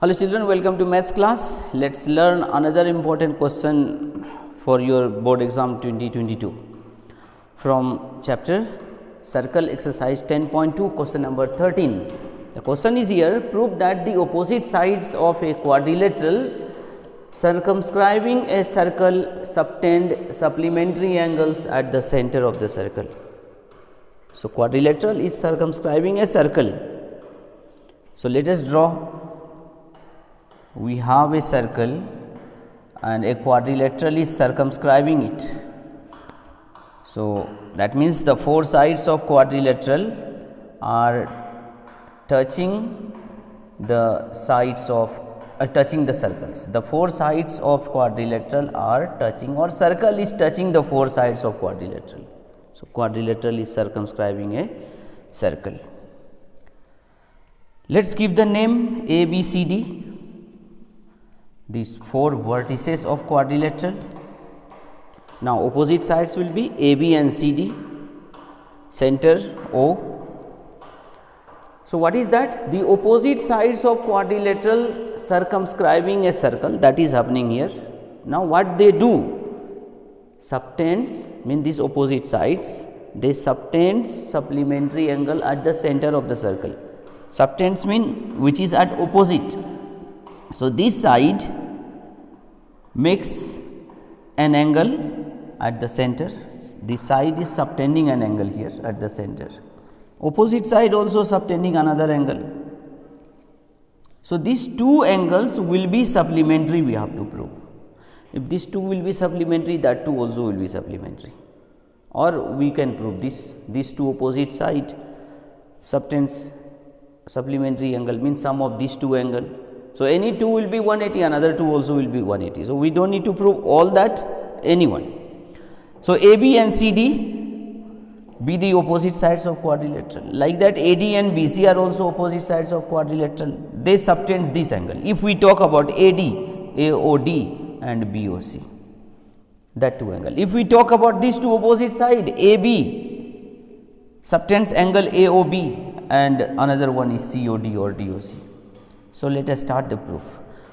Hello children, welcome to maths class. Let's learn another important question for your board exam 2022 from chapter circle exercise 10.2 question number 13. The question is here, prove that the opposite sides of a quadrilateral circumscribing a circle subtend supplementary angles at the center of the circle. So, quadrilateral is circumscribing a circle. So, let us draw. We have a circle and a quadrilateral is circumscribing it. So, that means the four sides of quadrilateral are touching the sides of touching the circles. The four sides of quadrilateral are touching, or circle is touching the four sides of quadrilateral. So, quadrilateral is circumscribing a circle. Let us give the name A, B, C, D. These four vertices of quadrilateral. Now, opposite sides will be AB and CD, center O. So, what is that? The opposite sides of quadrilateral circumscribing a circle, that is happening here. Now, what they do? Subtends mean these opposite sides, they subtend supplementary angle at the center of the circle. Subtends mean which is at opposite. So, this side makes an angle at the center, this side is subtending an angle here at the center, opposite side also subtending another angle. So, these two angles will be supplementary, we have to prove. If these two will be supplementary, that two also will be supplementary, or we can prove these two opposite side subtends supplementary angle means sum of these two angle. So, any two will be 180, another two also will be 180. So, we do not need to prove all that, any one. So, AB and CD be the opposite sides of quadrilateral, like that AD and BC are also opposite sides of quadrilateral, they subtends this angle. If we talk about AD, AOD and BOC, that two angle. If we talk about these two opposite side, AB subtends angle AOB and another one is COD or DOC. So, let us start the proof.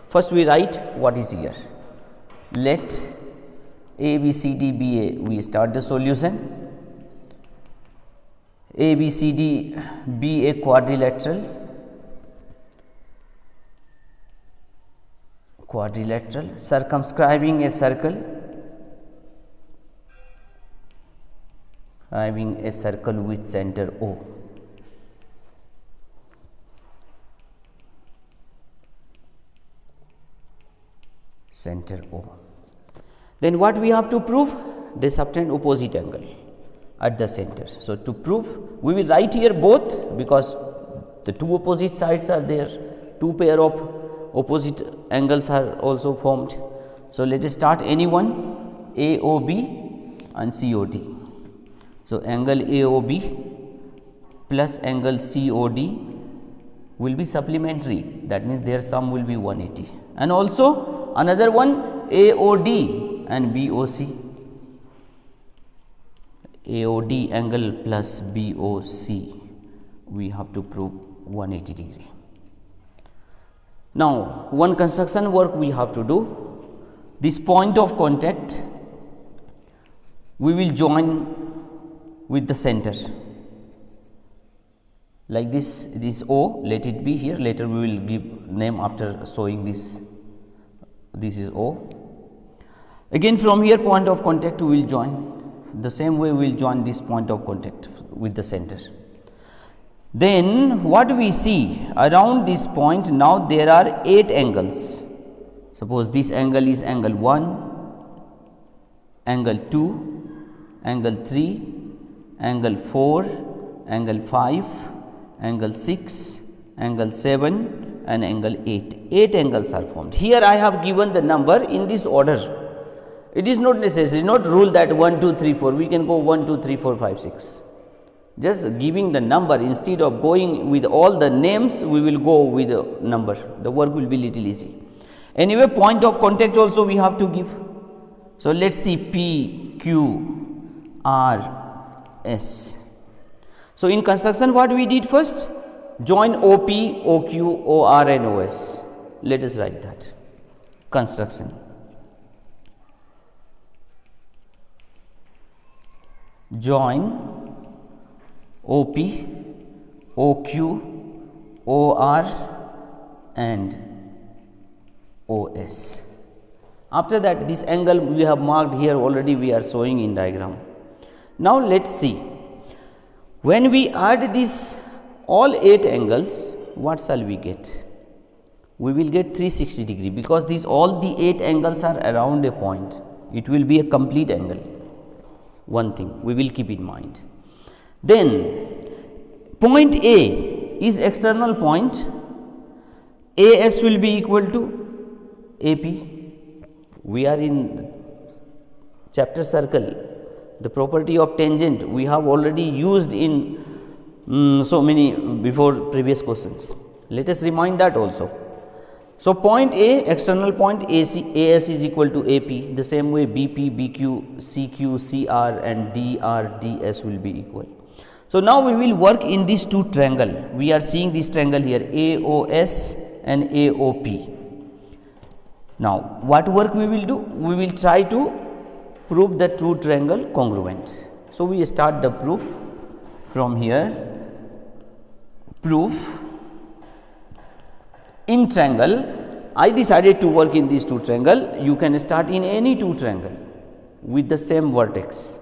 First we write what is here. Let A, B, C, D be a, we start the solution. A, B, C, D be a quadrilateral, circumscribing a circle, having a circle with center O. Center O. Then what we have to prove? They subtend opposite angle at the center. So, to prove, we will write here both, because the two opposite sides are there, two pair of opposite angles are also formed. So, let us start any one, AOB and COD. So, angle AOB plus angle COD will be supplementary, that means their sum will be 180, and also another one AOD and BOC, AOD angle plus BOC, we have to prove 180 degree. Now, one construction work we have to do. This point of contact we will join with the center, like this O, let it be here, later we will give name after showing this. This is O. Again from here point of contact we will join, the same way we will join this point of contact with the center. Then what we see around this point, now there are 8 angles. Suppose this angle is angle 1, angle 2, angle 3, angle 4, angle 5, angle 6, angle 7 and angle 8. 8 angles are formed. Here I have given the number in this order. It is not necessary, not rule that 1, 2, 3, 4. We can go 1, 2, 3, 4, 5, 6. Just giving the number, instead of going with all the names, we will go with the number. The work will be little easy. Anyway, point of contact also we have to give. So, let us see P, Q, R, S. So, in construction what we did first? Join OP, OQ, OR and OS. Let us write that. Construction. Join OP, OQ, OR and OS. After that, this angle we have marked here already, we are showing in diagram. Now let us see, when we add these all 8 angles, what shall we get? We will get 360 degree, because these all the 8 angles are around a point. It will be a complete angle. One thing we will keep in mind. Then point A is external point, AS will be equal to AP. We are in chapter circle. The property of tangent we have already used in so many before previous questions. Let us remind that also. So point A, external point AS is equal to AP. The same way BP, BQ, CQ, CR and DR, DS will be equal. So now we will work in these two triangle. We are seeing this triangle here, AOS and AOP. Now what work we will do? We will try to prove the true triangle congruent. So we start the proof from here. Proof in triangle. I decided to work in these two triangle. You can start in any two triangle with the same vertex.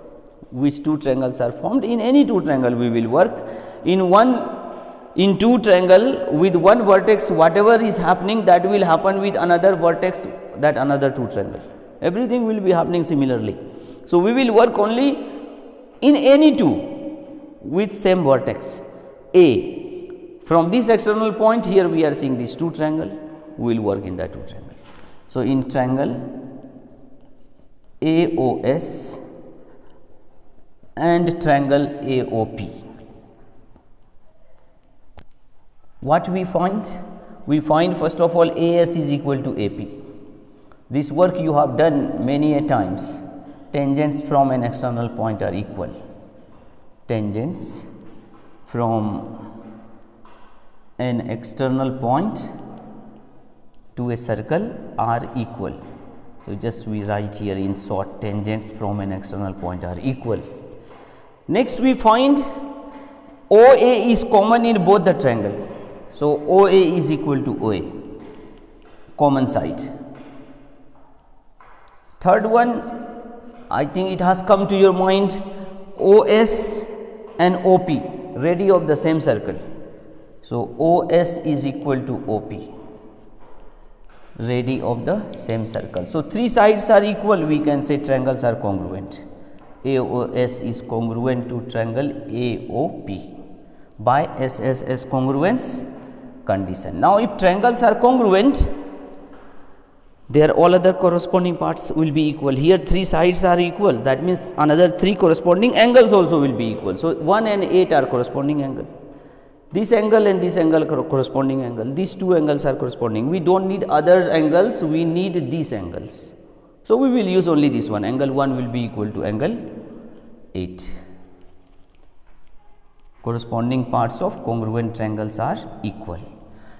Which two triangles are formed? In any two triangle we will work. In two triangle with one vertex, whatever is happening, that will happen with another vertex, that another two triangle. Everything will be happening similarly. So we will work only in any two with same vertex A. From this external point here we are seeing these two triangle, we will work in that two triangle. So in triangle AOS and triangle AOP, what we find? We find first of all AS is equal to AP. This work you have done many a times. Tangents from an external point are equal. Tangents from an external point to a circle are equal. So just we write here in short, tangents from an external point are equal. Next we find OA is common in both the triangle. So OA is equal to OA, common side. Third one, I think it has come to your mind, OS and OP, radii of the same circle. So OS is equal to OP, radii of the same circle. So three sides are equal, we can say triangles are congruent. AOS is congruent to triangle AOP by SSS congruence condition. Now if triangles are congruent, their all other corresponding parts will be equal. Here three sides are equal, that means another three corresponding angles also will be equal. So 1 and 8 are corresponding angle. This angle and this angle corresponding angle. These two angles are corresponding. We don't need other angles, we need these angles. So we will use only this one. Angle 1 will be equal to angle 8. Corresponding parts of congruent triangles are equal.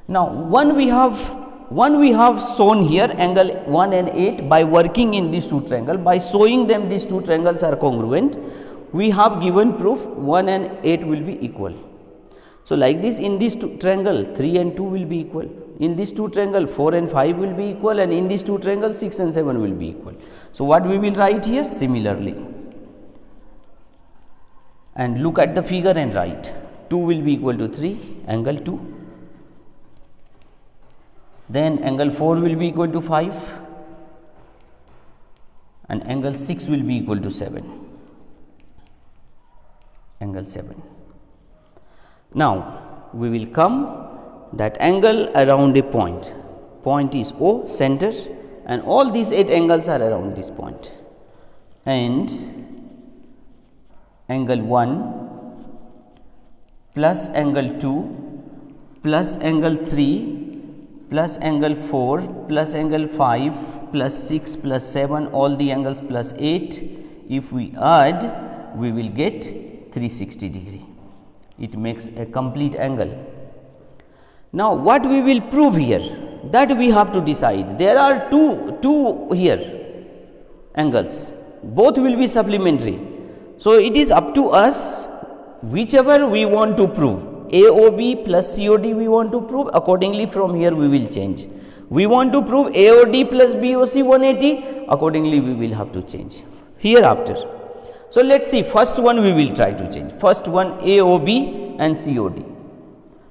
Now one we have shown here, angle 1 and 8, by working in these two triangles, by showing them these two triangles are congruent, we have given proof 1 and 8 will be equal. So like this, in this two triangle 3 and 2 will be equal, in this two triangle 4 and 5 will be equal, and in these two triangles 6 and 7 will be equal. So what we will write here? Similarly, and look at the figure and write 2 will be equal to 3, angle 2. Then angle 4 will be equal to 5 and angle 6 will be equal to 7, angle 7. Now we will come that angle around a point, point is O, center, and all these 8 angles are around this point, and angle 1 plus angle 2 plus angle 3 plus angle 4 plus angle 5 plus 6 plus 7, all the angles plus 8, if we add we will get 360 degree. It makes a complete angle. Now what we will prove here? that we have to decide. There are two here angles, both will be supplementary. So, it is up to us whichever we want to prove. AOB plus COD we want to prove, accordingly from here we will change. We want to prove AOD plus BOC 180, accordingly we will have to change hereafter. So, let us see, first one we will try to change, first one AOB and COD.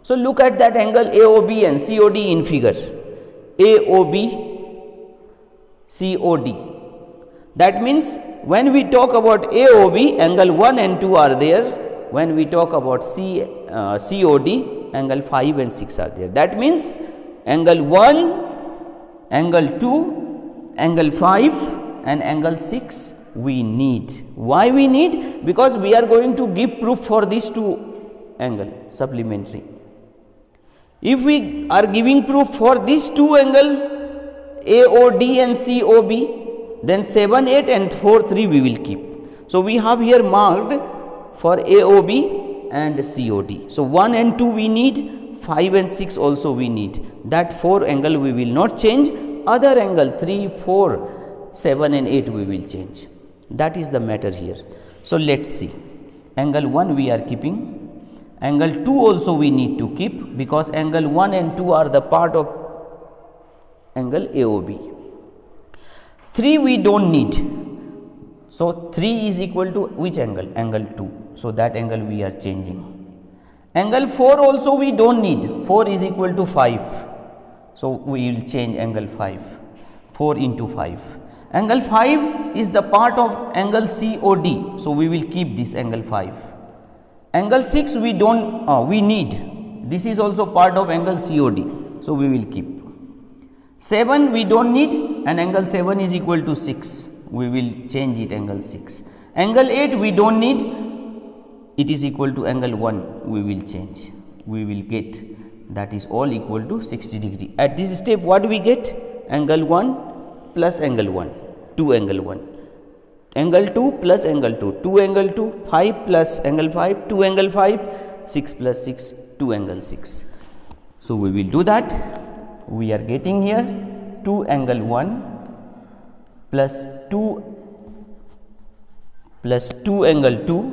So, look at that angle AOB and COD in figure, AOB, COD. That means, when we talk about AOB, angle 1 and 2 are there. When we talk about COD, angle 5 and 6 are there. That means, angle 1, angle 2, angle 5 and angle 6 we need. Why we need? Because we are going to give proof for these two angle supplementary. If we are giving proof for these two angle AOD and COB, then 7, 8 and 4, 3 we will keep. So, we have here marked for AOB and COD. So, 1 and 2 we need, 5 and 6 also we need. That 4 angle we will not change, other angle 3, 4, 7 and 8 we will change. That is the matter here. So, let us see, angle 1 we are keeping, angle 2 also we need to keep, because angle 1 and 2 are the part of angle AOB. 3 we do not need. So, 3 is equal to which angle? Angle 2. So, that angle we are changing. Angle 4 also we do not need, 4 is equal to 5. So, we will change angle 5, 4 into 5. Angle 5 is the part of angle COD. So, we will keep this angle 5. Angle 6 we we need, this is also part of angle COD. So, we will keep. 7 we do not need, and angle 7 is equal to 6, we will change it angle 6. Angle 8 we do not need, it is equal to angle 1, we will change, we will get, that is all equal to 60 degree. At this step what we get? Angle 1 plus angle 1, 2 angle 1, angle 2 plus angle 2, 2 angle 2, 5 plus angle 5, 2 angle 5, 6 plus 6, 2 angle 6. So, we will do that. We are getting here 2 angle 1 plus 2 angle 2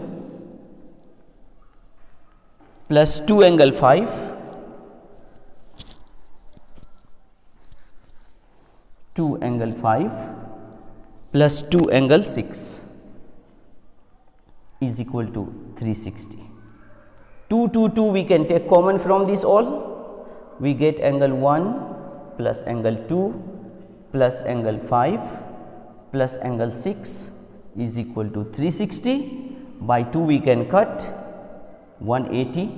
plus 2 angle 5 2 angle 5 plus 2 angle 6 is equal to 360. 2, 2, 2 we can take common from this all. We get angle 1 plus angle 2 plus angle 5 plus angle 6 is equal to 360. By 2 we can cut 180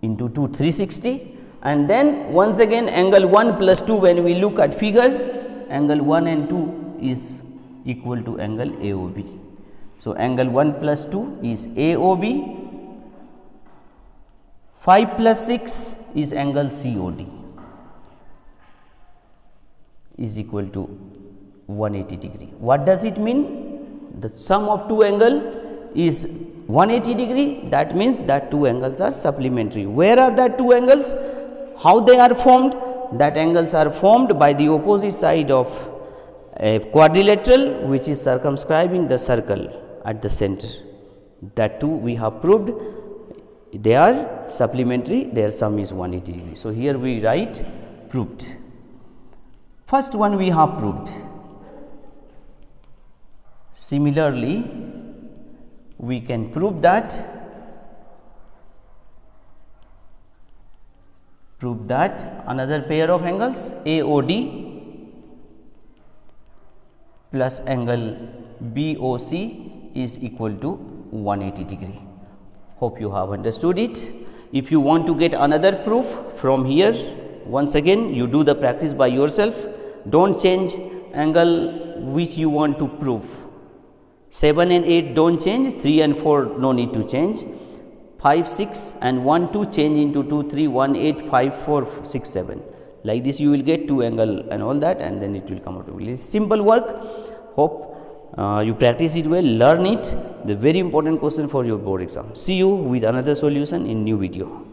into 2, 360, and then once again angle 1 plus 2, when we look at figure, angle 1 and 2 is equal to angle AOB. So, angle 1 plus 2 is AOB, 5 plus 6 is angle COD, is equal to 180 degree. What does it mean? The sum of two angle is 180 degree, that means that two angles are supplementary. Where are that two angles? How they are formed? That angles are formed by the opposite side of a quadrilateral which is circumscribing the circle at the center. That too we have proved, they are supplementary, their sum is 180 degree. So, here we write proved. First one we have proved. Similarly, we can prove that another pair of angles AOD plus angle BOC is equal to 180 degree. Hope you have understood it. If you want to get another proof from here, once again you do the practice by yourself. Don't change angle which you want to prove. 7 and 8 don't change, 3 and 4 no need to change, 5, 6 and 1, 2 change into 2, 3, 1, 8, 5, 4, 6, 7. Like this you will get 2 angle and all that, and then it will come out. It's simple work. Hope you practice it well, learn it. The very important question for your board exam. See you with another solution in new video.